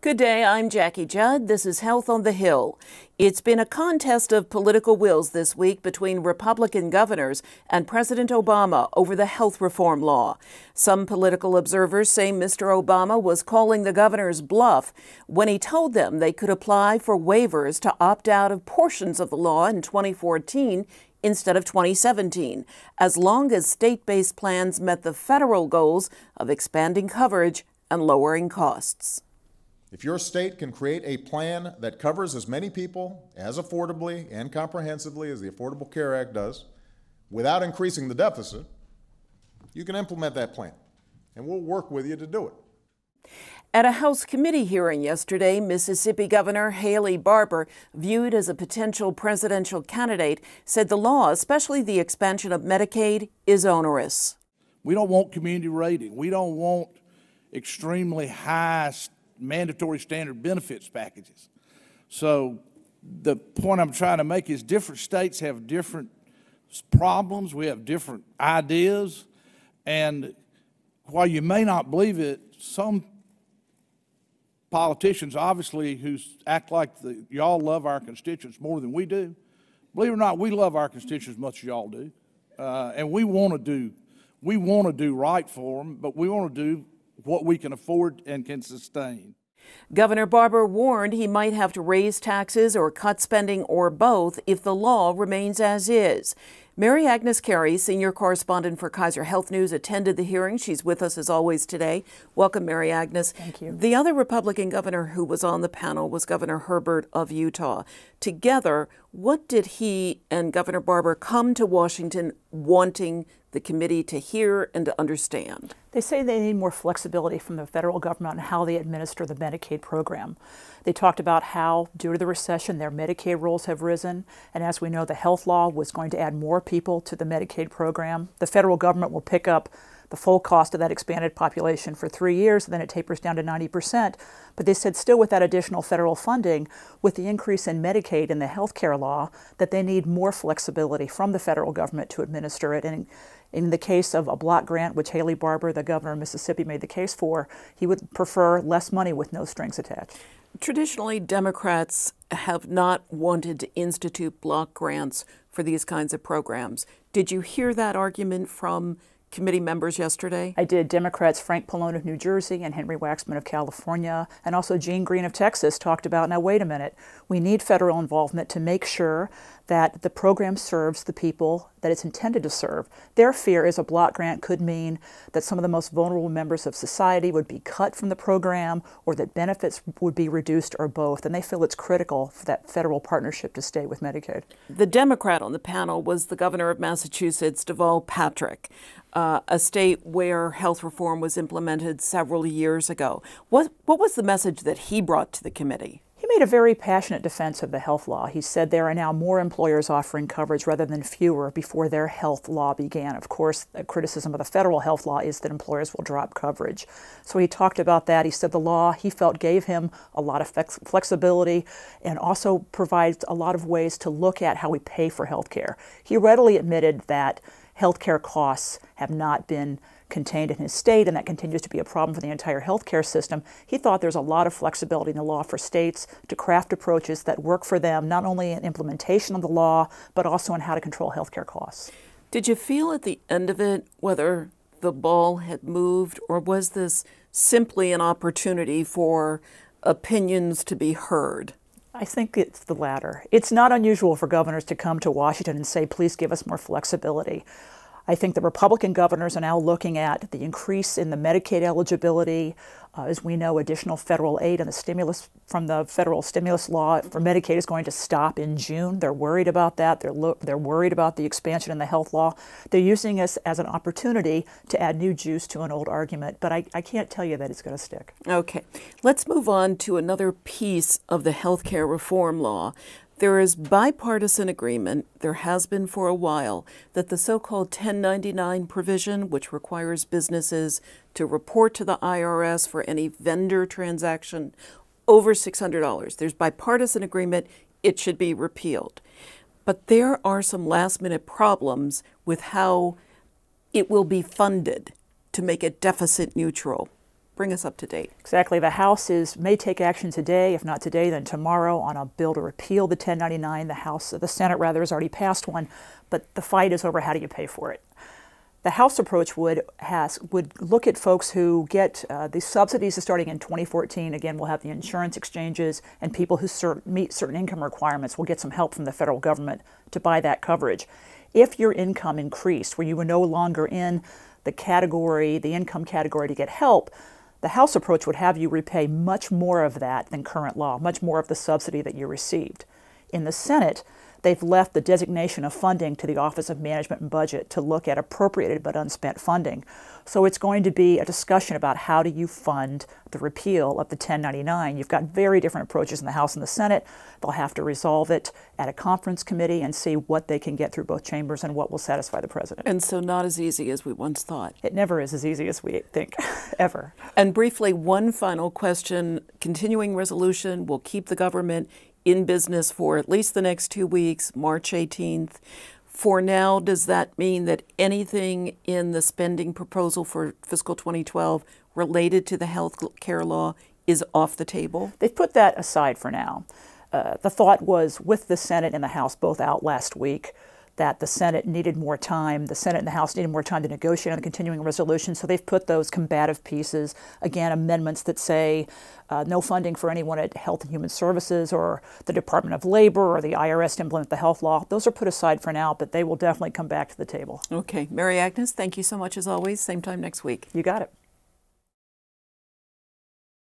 Good day, I'm Jackie Judd. This is Health on the Hill. It's been a contest of political wills this week between Republican governors and President Obama over the health reform law. Some political observers say Mr. Obama was calling the governors bluff when he told them they could apply for waivers to opt out of portions of the law in 2014 instead of 2017, as long as state-based plans met the federal goals of expanding coverage and lowering costs. If your state can create a plan that covers as many people as affordably and comprehensively as the Affordable Care Act does, without increasing the deficit, you can implement that plan, and we'll work with you to do it. At a House committee hearing yesterday, Mississippi Governor Haley Barbour, viewed as a potential presidential candidate, said the law, especially the expansion of Medicaid, is onerous. We don't want community rating. We don't want extremely high mandatory standard benefits packages. So the point I'm trying to make is different states have different problems. We have different ideas. And while you may not believe it, some politicians, obviously, who act like y'all love our constituents more than we do, believe it or not, we love our constituents as much as y'all do. And we want to do right for them, but we want to do what we can afford and can sustain. Governor Barbour warned he might have to raise taxes or cut spending or both if the law remains as is. Mary Agnes Carey, senior correspondent for Kaiser Health News, attended the hearing. She's with us as always today. Welcome, Mary Agnes. Thank you. The other Republican governor who was on the panel was Governor Herbert of Utah. Together, what did he and Governor Barbour come to Washington wanting the committee to hear and to understand? They say they need more flexibility from the federal government on how they administer the Medicaid program. They talked about how, due to the recession, their Medicaid rolls have risen, and as we know, the health law was going to add more people to the Medicaid program. The federal government will pick up the full cost of that expanded population for 3 years, and then it tapers down to 90%. But they said still with that additional federal funding, with the increase in Medicaid in the health care law, that they need more flexibility from the federal government to administer it. And in the case of a block grant, which Haley Barbour, the governor of Mississippi, made the case for, he would prefer less money with no strings attached. Traditionally, Democrats have not wanted to institute block grants for these kinds of programs. Did you hear that argument from committee members yesterday? I did. Democrats Frank Pallone of New Jersey and Henry Waxman of California, and also Gene Green of Texas talked about, now wait a minute, we need federal involvement to make sure that the program serves the people that it's intended to serve. Their fear is a block grant could mean that some of the most vulnerable members of society would be cut from the program, or that benefits would be reduced, or both, and they feel it's critical for that federal partnership to stay with Medicaid. The Democrat on the panel was the governor of Massachusetts, Deval Patrick, a state where health reform was implemented several years ago. What was the message that he brought to the committee? He made a very passionate defense of the health law. He said there are now more employers offering coverage rather than fewer before their health law began. Of course, the criticism of the federal health law is that employers will drop coverage. So he talked about that. He said the law, he felt, gave him a lot of flexibility and also provides a lot of ways to look at how we pay for health care. He readily admitted that health care costs have not been contained in his state, and that continues to be a problem for the entire healthcare system. He thought there's a lot of flexibility in the law for states to craft approaches that work for them, not only in implementation of the law, but also in how to control healthcare costs. Did you feel at the end of it whether the ball had moved, or was this simply an opportunity for opinions to be heard? I think it's the latter. It's not unusual for governors to come to Washington and say, please give us more flexibility. I think the Republican governors are now looking at the increase in the Medicaid eligibility. As we know, additional federal aid and the stimulus from the federal stimulus law for Medicaid is going to stop in June. They're worried about that. They're worried about the expansion in the health law. They're using this as an opportunity to add new juice to an old argument, but I can't tell you that it's going to stick. Okay. Let's move on to another piece of the health care reform law. There is bipartisan agreement, there has been for a while, that the so-called 1099 provision, which requires businesses to report to the IRS for any vendor transaction over $600, there's bipartisan agreement, it should be repealed. But there are some last-minute problems with how it will be funded to make it deficit neutral. Bring us up to date. Exactly. The House may take action today. If not today, then tomorrow on a bill to repeal the 1099. The Senate has already passed one, but the fight is over how do you pay for it. The House approach would look at folks who get these subsidies starting in 2014. Again, we'll have the insurance exchanges, and people who meet certain income requirements will get some help from the federal government to buy that coverage. If your income increased, where you were no longer in the income category to get help, the House approach would have you repay much more of that than current law, much more of the subsidy that you received. In the Senate, they've left the designation of funding to the Office of Management and Budget to look at appropriated but unspent funding. So it's going to be a discussion about how do you fund the repeal of the 1099. You've got very different approaches in the House and the Senate. They'll have to resolve it at a conference committee and see what they can get through both chambers and what will satisfy the president. And so not as easy as we once thought. It never is as easy as we think, ever. And briefly, one final question. Continuing resolution will keep the government in business for at least the next 2 weeks, March 18th. For now, does that mean that anything in the spending proposal for fiscal 2012 related to the health care law is off the table? They've put that aside for now. The thought was, with the Senate and the House both out last week, that the Senate needed more time. The Senate and the House needed more time to negotiate on the continuing resolution, so they've put those combative pieces, again, amendments that say no funding for anyone at Health and Human Services or the Department of Labor or the IRS to implement the health law. Those are put aside for now, but they will definitely come back to the table. Okay. Mary Agnes, thank you so much as always. Same time next week. You got it.